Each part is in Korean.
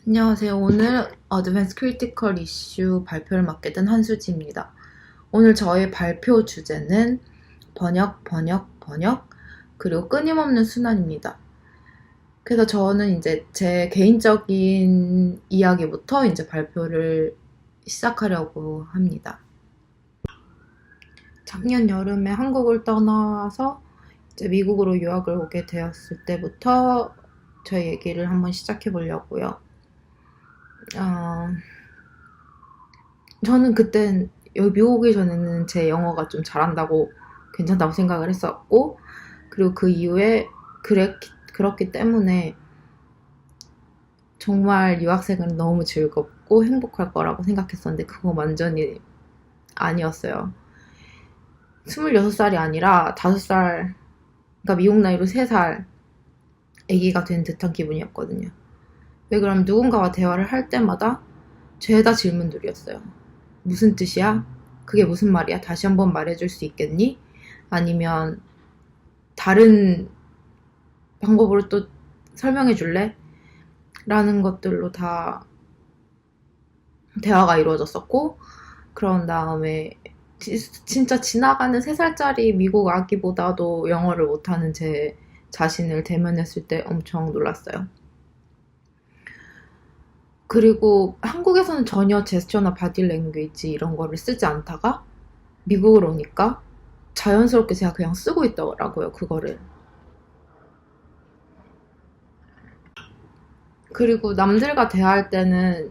안녕하세요. 오늘 어드밴스 크리티컬 이슈 발표를 맡게 된 한수지입니다. 오늘 저의 발표 주제는 번역, 그리고 끊임없는 순환입니다. 그래서 저는 이제 제 개인적인 이야기부터 이제 발표를 시작하려고 합니다. 작년 여름에 한국을 떠나서 이제 미국으로 유학을 오게 되었을 때부터 저 얘기를 한번 시작해 보려고요. 저는 그땐 여기 미국 오기 전에는 제 영어가 좀 잘한다고 괜찮다고 생각을 했었고, 그리고 그 이후에 그렇기 때문에 정말 유학생은 너무 즐겁고 행복할 거라고 생각했었는데 그거 완전히 아니었어요. 26살이 아니라 5살, 그러니까 미국 나이로 3살 아기가 된 듯한 기분이었거든요. 왜 그러면 누군가와 대화를 할 때마다 죄다 질문들이었어요. 무슨 뜻이야? 그게 무슨 말이야? 다시 한번 말해줄 수 있겠니? 아니면 다른 방법으로 또 설명해 줄래? 라는 것들로 다 대화가 이루어졌었고, 그런 다음에 진짜 지나가는 3살짜리 미국 아기보다도 영어를 못하는 제 자신을 대면했을 때 엄청 놀랐어요. 그리고 한국에서는 전혀 제스처나 바디 랭귀지 이런 거를 쓰지 않다가 미국으로 오니까 자연스럽게 제가 그냥 쓰고 있더라고요, 그거를. 그리고 남들과 대화할 때는,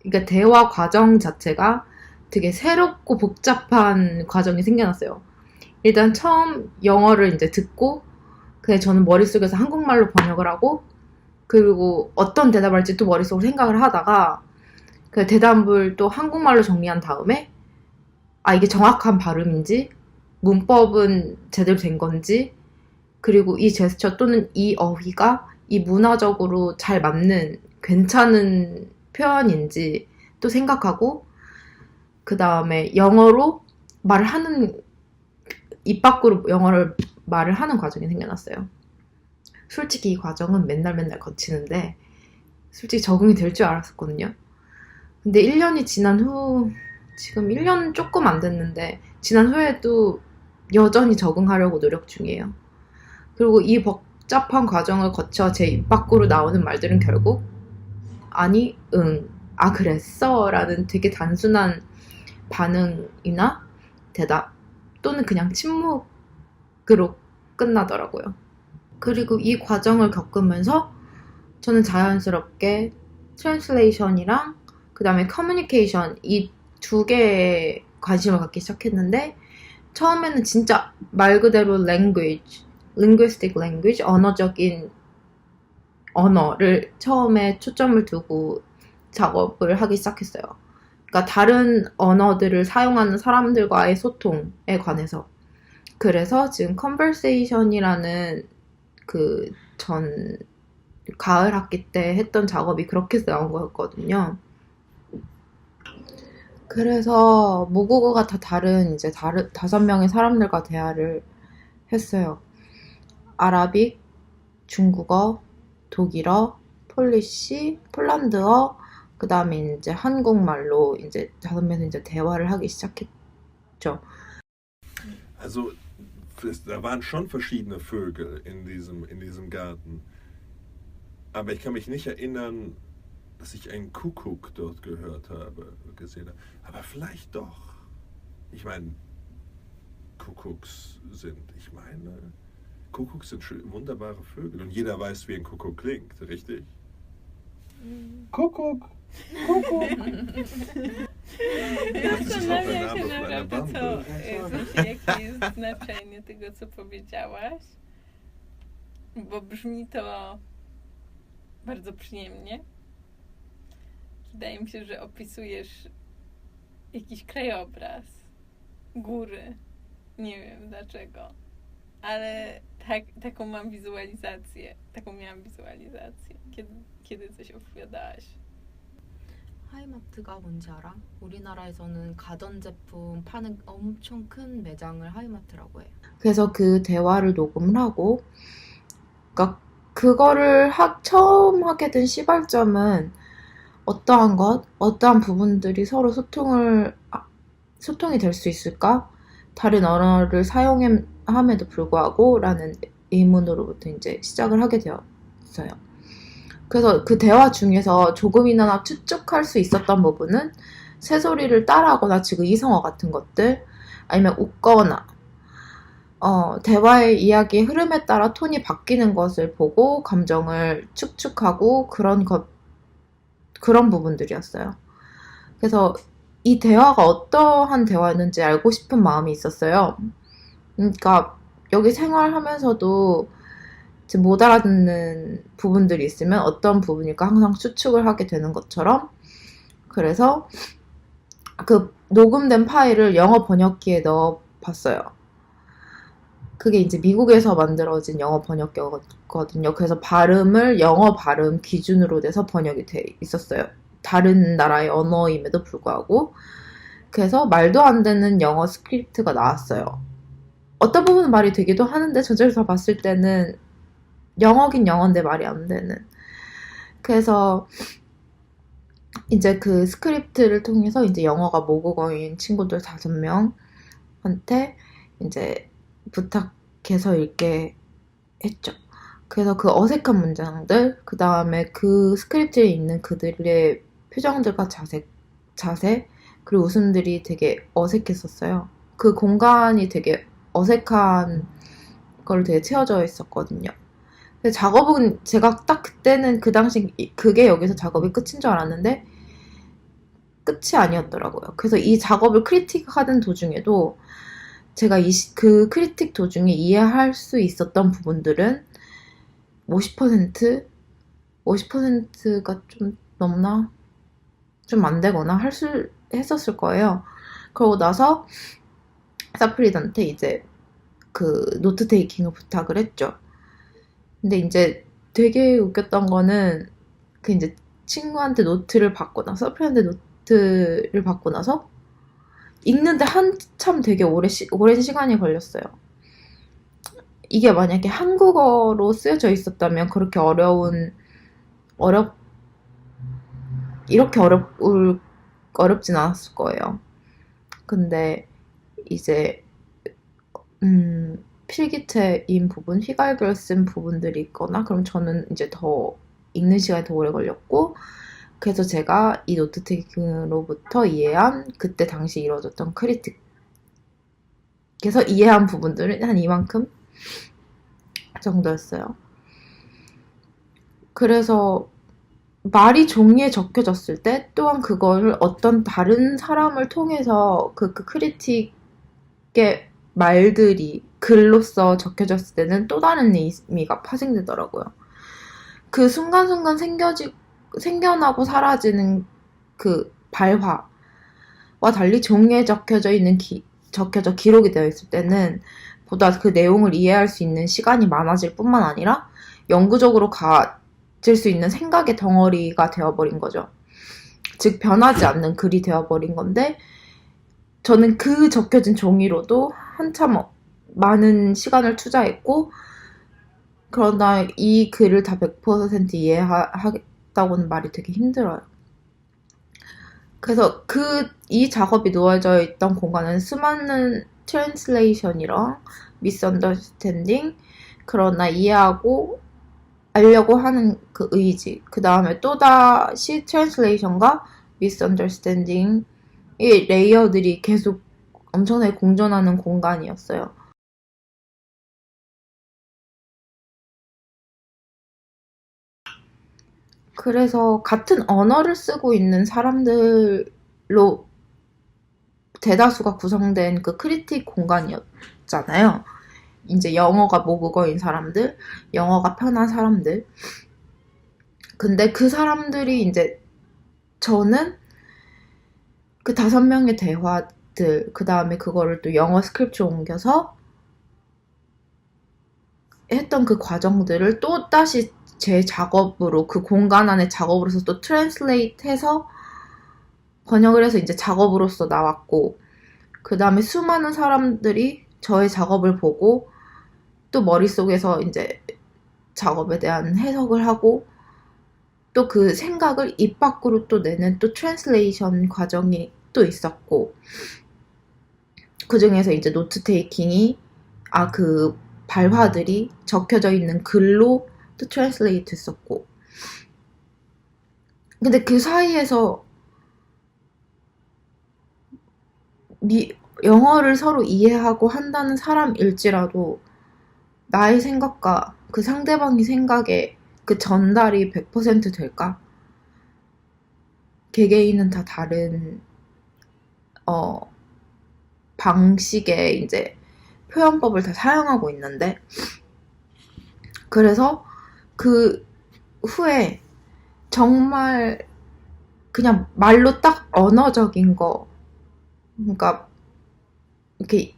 그러니까 대화 과정 자체가 되게 새롭고 복잡한 과정이 생겨났어요. 일단 처음 영어를 이제 듣고, 그냥 저는 머릿속에서 한국말로 번역을 하고, 그리고 어떤 대답을 할지 또 머릿속으로 생각을 하다가, 그 대답을 또 한국말로 정리한 다음에, 이게 정확한 발음인지, 문법은 제대로 된 건지, 그리고 이 제스처 또는 이 어휘가 이 문화적으로 잘 맞는 괜찮은 표현인지 또 생각하고, 그 다음에 영어로 말을 하는, 입 밖으로 영어를 말을 하는 과정이 생겨났어요. 솔직히 이 과정은 맨날 거치는데 솔직히 적응이 될 줄 알았었거든요. 근데 1년이 지난 후, 지금 1년 조금 안 됐는데 지난 후에도 여전히 적응하려고 노력 중이에요. 그리고 이 복잡한 과정을 거쳐 제 입 밖으로 나오는 말들은 결국 아니, 응, 그랬어 라는 되게 단순한 반응이나 대답 또는 그냥 침묵으로 끝나더라고요. 그리고 이 과정을 겪으면서 저는 자연스럽게 트랜슬레이션이랑 그 다음에 커뮤니케이션 이 두 개에 관심을 갖기 시작했는데, 처음에는 진짜 말 그대로 linguistic language, 언어적인 언어를 처음에 초점을 두고 작업을 하기 시작했어요. 그러니까 다른 언어들을 사용하는 사람들과의 소통에 관해서. 그래서 지금 conversation이라는 그 전 가을 학기 때 했던 작업이 그렇게 나온 거였거든요. 그래서 모국어가 다 다른 이제 5명의 사람들과 대화를 했어요. 아라빅, 중국어, 독일어, 폴리시, 폴란드어, 그 다음에 이제 한국말로 이제 5명에서 이제 대화를 하기 시작했죠. Also, da waren schon verschiedene Vögel in diesem Garten. Aber ich kann mich nicht erinnern, dass ich einen Kuckuck dort gehört habe, gesehen habe. Aber vielleicht doch. Ich meine, Kuckucks sind wunderbare Vögel und jeder weiß, wie ein Kuckuck klingt, richtig? Kuckuck! Kuckuck! Zastanawiam się naprawdę, jakie jest znaczenie tego, co powiedziałaś, bo brzmi to bardzo przyjemnie. Wydaje mi się, że opisujesz jakiś krajobraz, góry, nie wiem dlaczego, ale taką miałam wizualizację, kiedy coś opowiadałaś. 하이마트가 뭔지 알아? 우리나라에서는 가전제품 파는 엄청 큰 매장을 하이마트라고 해요. 그래서 그 대화를 녹음을 하고, 그러니까 그거를 처음 하게 된 시발점은 어떠한 부분들이 서로 소통이 될 수 있을까? 다른 언어를 사용함에도 불구하고 라는 의문으로부터 이제 시작을 하게 되었어요. 그래서 그 대화 중에서 조금이나마 추측할 수 있었던 부분은 새소리를 따라하거나 지금 이성어 같은 것들, 아니면 웃거나 대화의 이야기의 흐름에 따라 톤이 바뀌는 것을 보고 감정을 축축하고 그런 부분들이었어요. 그래서 이 대화가 어떠한 대화였는지 알고 싶은 마음이 있었어요. 그러니까 여기 생활하면서도 지금 못 알아듣는 부분들이 있으면 어떤 부분일까 항상 추측을 하게 되는 것처럼, 그래서 그 녹음된 파일을 영어 번역기에 넣어 봤어요. 그게 이제 미국에서 만들어진 영어 번역기거든요. 그래서 발음을 영어 발음 기준으로 돼서 번역이 돼 있었어요. 다른 나라의 언어임에도 불구하고. 그래서 말도 안 되는 영어 스크립트가 나왔어요. 어떤 부분은 말이 되기도 하는데 전체적으로 봤을 때는 영어긴 영어인데 말이 안 되는. 그래서 이제 그 스크립트를 통해서 이제 영어가 모국어인 친구들 5명한테 이제 부탁해서 읽게 했죠. 그래서 그 어색한 문장들, 그 다음에 그 스크립트에 있는 그들의 표정들과 자세, 그리고 웃음들이 되게 어색했었어요. 그 공간이 되게 어색한 걸로 되게 채워져 있었거든요. 근데 작업은 제가 딱 그때는 그 당시 그게 여기서 작업이 끝인 줄 알았는데 끝이 아니었더라고요. 그래서 이 작업을 크리틱하던 도중에도 제가 그 크리틱 도중에 이해할 수 있었던 부분들은 50%가 좀 넘나? 좀 안 되거나 했었을 거예요. 그러고 나서 사프리드한테 이제 그 노트 테이킹을 부탁을 했죠. 근데 이제 되게 웃겼던 거는 그 이제 친구한테 노트를 받고 나서, 사프리드한테 노트를 받고 나서 읽는데 한참 되게 오랜 시간이 걸렸어요. 이게 만약에 한국어로 쓰여져 있었다면 그렇게 이렇게 어렵진 않았을 거예요. 근데 이제 필기체인 부분, 휘갈겨 쓴 부분들이 있거나, 그럼 저는 이제 더 읽는 시간이 더 오래 걸렸고, 그래서 제가 이 노트 테이킹으로부터 이해한 그때 당시 이루어졌던 크리틱, 그래서 이해한 부분들은 한 이만큼 정도였어요. 그래서 말이 종이에 적혀졌을 때 또한 그걸 어떤 다른 사람을 통해서 그 크리틱의 말들이 글로써 적혀졌을 때는 또 다른 의미가 파생되더라고요. 그 순간순간 생겨나고 사라지는 그 발화와 달리 종이에 적혀져 기록이 되어 있을 때는 보다 그 내용을 이해할 수 있는 시간이 많아질 뿐만 아니라 영구적으로 가질 수 있는 생각의 덩어리가 되어버린 거죠. 즉 변하지 않는 글이 되어버린 건데, 저는 그 적혀진 종이로도 한참 많은 시간을 투자했고, 그러나 이 글을 다 100% 이해하겠다고는 말이 되게 힘들어요. 그래서 이 작업이 놓여져 있던 공간은 수많은 트랜슬레이션이랑 미스언더스탠딩, 그러나 이해하고 알려고 하는 그 의지, 그 다음에 또다시 트랜슬레이션과 미스언더스탠딩의 레이어들이 계속 엄청나게 공존하는 공간이었어요. 그래서 같은 언어를 쓰고 있는 사람들로 대다수가 구성된 그 크리틱 공간이었잖아요. 이제 영어가 모국어인 사람들, 영어가 편한 사람들. 근데 그 사람들이 이제 저는 그 5명의 대화들, 그 다음에 그거를 또 영어 스크립트로 옮겨서 했던 그 과정들을 또 다시 제 작업으로, 그 공간 안에 작업으로서 또 트랜슬레이트 해서 번역을 해서 이제 작업으로서 나왔고, 그 다음에 수많은 사람들이 저의 작업을 보고 또 머릿속에서 이제 작업에 대한 해석을 하고 또 그 생각을 입 밖으로 또 내는 또 트랜슬레이션 과정이 또 있었고, 그 중에서 이제 노트 테이킹이, 그 발화들이 적혀져 있는 글로 또 트랜슬레이트 했었고, 근데 그 사이에서 영어를 서로 이해하고 한다는 사람일지라도 나의 생각과 그 상대방의 생각에 그 전달이 100% 될까? 개개인은 다 다른 방식의 이제 표현법을 다 사용하고 있는데, 그래서 그 후에 정말 그냥 말로 딱 언어적인 거, 그러니까 이렇게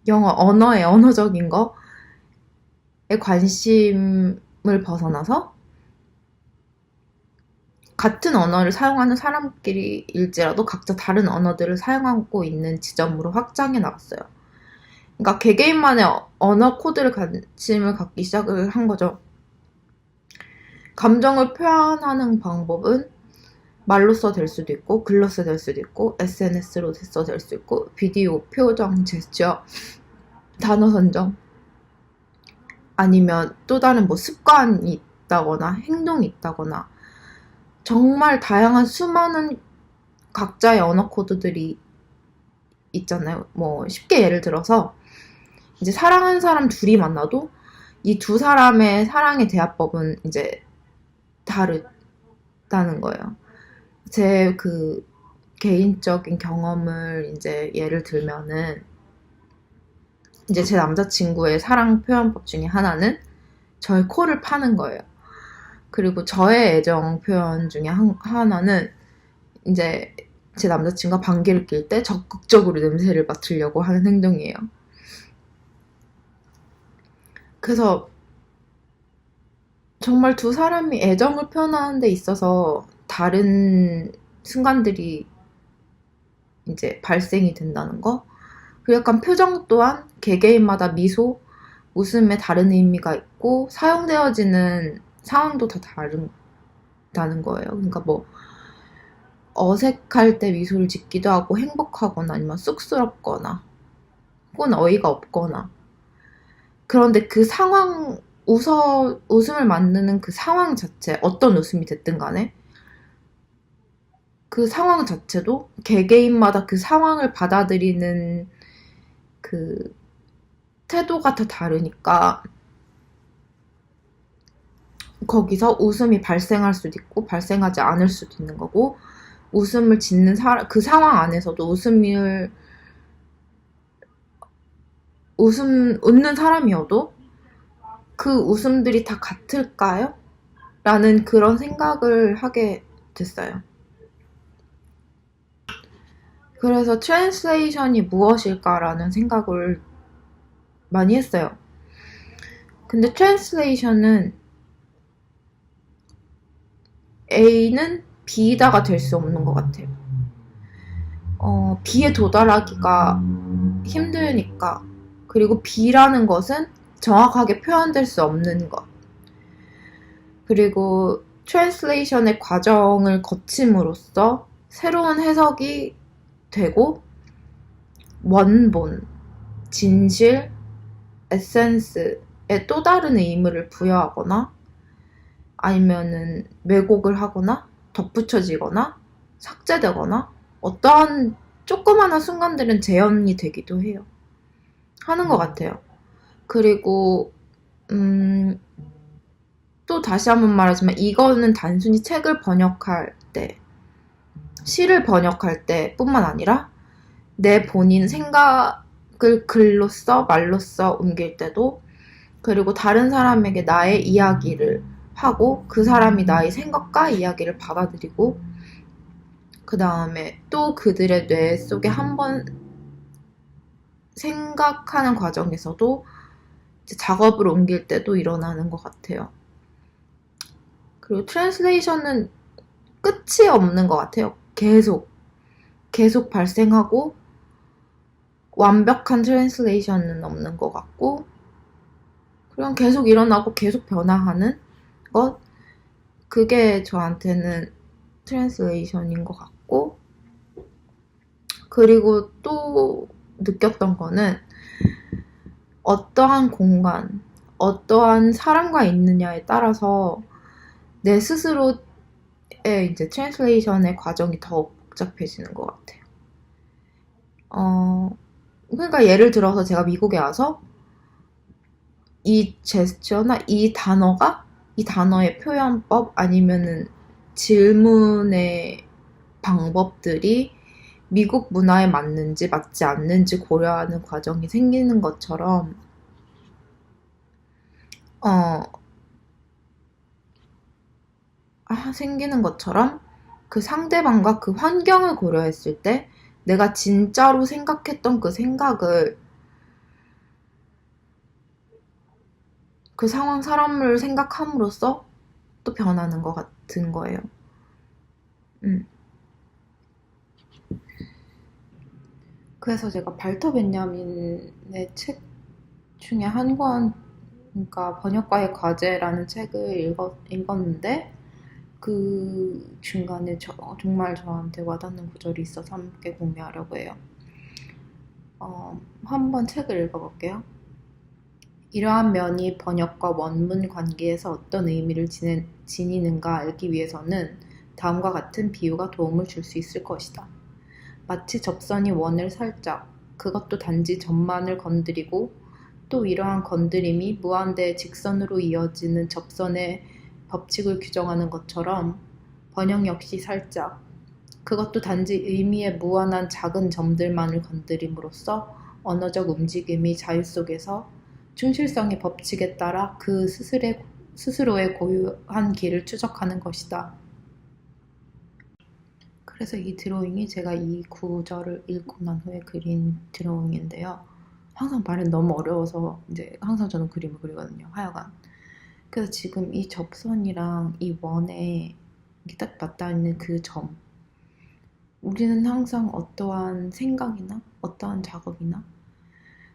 영어 언어의 언어적인 거에 관심을 벗어나서 같은 언어를 사용하는 사람끼리일지라도 각자 다른 언어들을 사용하고 있는 지점으로 확장해 나갔어요. 그러니까 개개인만의 언어 코드를 관심을 갖기 시작을 한 거죠. 감정을 표현하는 방법은 말로써 될 수도 있고, 글로써 될 수도 있고, SNS로 될 수 있고, 비디오, 표정, 제스처, 단어 선정, 아니면 또 다른 뭐 습관이 있다거나 행동이 있다거나, 정말 다양한 수많은 각자의 언어 코드들이 있잖아요. 뭐 쉽게 예를 들어서 이제 사랑하는 사람 둘이 만나도 이 두 사람의 사랑의 대화법은 이제 다르다는 거예요. 제 그 개인적인 경험을 이제 예를 들면은, 이제 제 남자친구의 사랑 표현법 중에 하나는 저의 코를 파는 거예요. 그리고 저의 애정 표현 중에 하나는 이제 제 남자친구가 방귀를 낄 때 적극적으로 냄새를 맡으려고 하는 행동이에요. 그래서 정말 두 사람이 애정을 표현하는 데 있어서 다른 순간들이 이제 발생이 된다는 거. 그리고 약간 표정 또한 개개인마다 미소, 웃음에 다른 의미가 있고 사용되어지는 상황도 다 다르다는 거예요. 그러니까 뭐 어색할 때 미소를 짓기도 하고, 행복하거나 아니면 쑥스럽거나 혹은 어이가 없거나. 그런데 그 상황, 웃음을 만드는 그 상황 자체, 어떤 웃음이 됐든 간에 그 상황 자체도 개개인마다 그 상황을 받아들이는 그 태도가 다 다르니까 거기서 웃음이 발생할 수도 있고 발생하지 않을 수도 있는 거고, 웃음을 짓는 그 상황 안에서도 웃는 사람이어도 그 웃음들이 다 같을까요? 라는 그런 생각을 하게 됐어요. 그래서 트랜슬레이션이 무엇일까라는 생각을 많이 했어요. 근데 트랜슬레이션은 A는 B다가 될 수 없는 것 같아요. B에 도달하기가 힘드니까. 그리고 B라는 것은 정확하게 표현될 수 없는 것. 그리고 트랜슬레이션의 과정을 거침으로써 새로운 해석이 되고 원본, 진실, 에센스에 또 다른 의미를 부여하거나 아니면은 왜곡을 하거나 덧붙여지거나 삭제되거나 어떠한 조그마한 순간들은 재현이 되기도 해요. 하는 것 같아요. 그리고 또 다시 한번 말하지만 이거는 단순히 책을 번역할 때, 시를 번역할 때 뿐만 아니라 내 본인 생각을 글로써 말로써 옮길 때도, 그리고 다른 사람에게 나의 이야기를 하고 그 사람이 나의 생각과 이야기를 받아들이고 그 다음에 또 그들의 뇌 속에 한번 생각하는 과정에서도 이제 작업을 옮길 때도 일어나는 것 같아요. 그리고 트랜슬레이션은 끝이 없는 것 같아요. 계속 발생하고 완벽한 트랜슬레이션은 없는 것 같고, 그냥 계속 일어나고 계속 변화하는 것. 그게 저한테는 트랜스레이션인 것 같고, 그리고 또 느꼈던 거는 어떠한 공간, 어떠한 사람과 있느냐에 따라서 내 스스로의 이제 트랜스레이션의 과정이 더 복잡해지는 것 같아요. 그러니까 예를 들어서 제가 미국에 와서 이 제스처나 이 단어의 표현법 아니면은 질문의 방법들이 미국 문화에 맞는지 맞지 않는지 고려하는 과정이 생기는 것처럼 그 상대방과 그 환경을 고려했을 때 내가 진짜로 생각했던 그 생각을 그 상황 사람을 생각함으로써 또 변하는 것 같은 거예요. 그래서 제가 발터 벤야민의 책 중에 한 권, 그러니까 번역가의 과제라는 책을 읽었는데 그 중간에 정말 저한테 와닿는 구절이 있어서 함께 공유하려고 해요. 한번 책을 읽어볼게요. 이러한 면이 번역과 원문 관계에서 어떤 의미를 지니는가 알기 위해서는 다음과 같은 비유가 도움을 줄 수 있을 것이다. 마치 접선이 원을 살짝, 그것도 단지 점만을 건드리고 또 이러한 건드림이 무한대의 직선으로 이어지는 접선의 법칙을 규정하는 것처럼 번역 역시 살짝, 그것도 단지 의미의 무한한 작은 점들만을 건드림으로써 언어적 움직임이 자유 속에서 충실성의 법칙에 따라 그 스스로의 고유한 길을 추적하는 것이다. 그래서 이 드로잉이 제가 이 구절을 읽고 난 후에 그린 드로잉인데요. 항상 말은 너무 어려워서 이제 항상 저는 그림을 그리거든요. 하여간. 그래서 지금 이 접선이랑 이 원에 딱 맞닿아 있는 그 점. 우리는 항상 어떠한 생각이나 어떠한 작업이나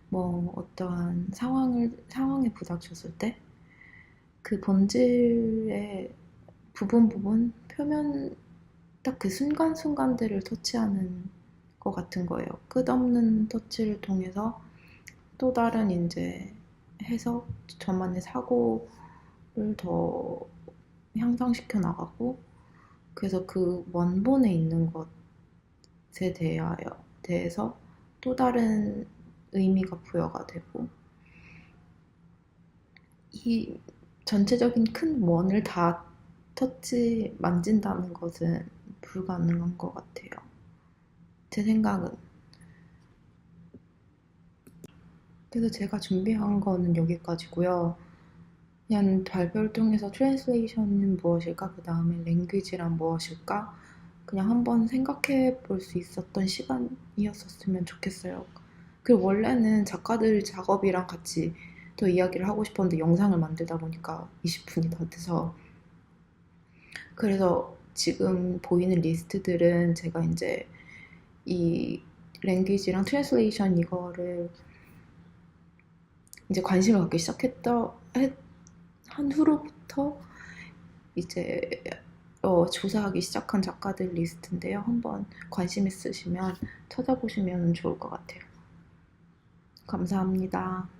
뭐 어떠한 상황에 부닥쳤을 때 그 본질의 부분 표면 딱 그 순간순간들을 터치하는 것 같은 거예요. 끝없는 터치를 통해서 또 다른 이제 해석, 저만의 사고를 더 향상시켜 나가고, 그래서 그 원본에 있는 것에 대해서 또 다른 의미가 부여가 되고, 이 전체적인 큰 원을 다 만진다는 것은 불가능한 것 같아요. 제 생각은. 그래서 제가 준비한 거는 여기까지고요. 그냥 발표를 통해서 트랜스레이션은 무엇일까? 그 다음에 랭귀지란 무엇일까? 그냥 한번 생각해 볼 수 있었던 시간이었으면 좋겠어요. 그리고 원래는 작가들 작업이랑 같이 또 이야기를 하고 싶었는데 영상을 만들다 보니까 20분이 더 돼서, 그래서 지금 보이는 리스트들은 제가 이제 이 랭귀지랑 트랜스레이션 이거를 이제 관심을 갖기 한 후로부터 이제 조사하기 시작한 작가들 리스트인데요. 한번 관심 있으시면 찾아보시면 좋을 것 같아요. 감사합니다.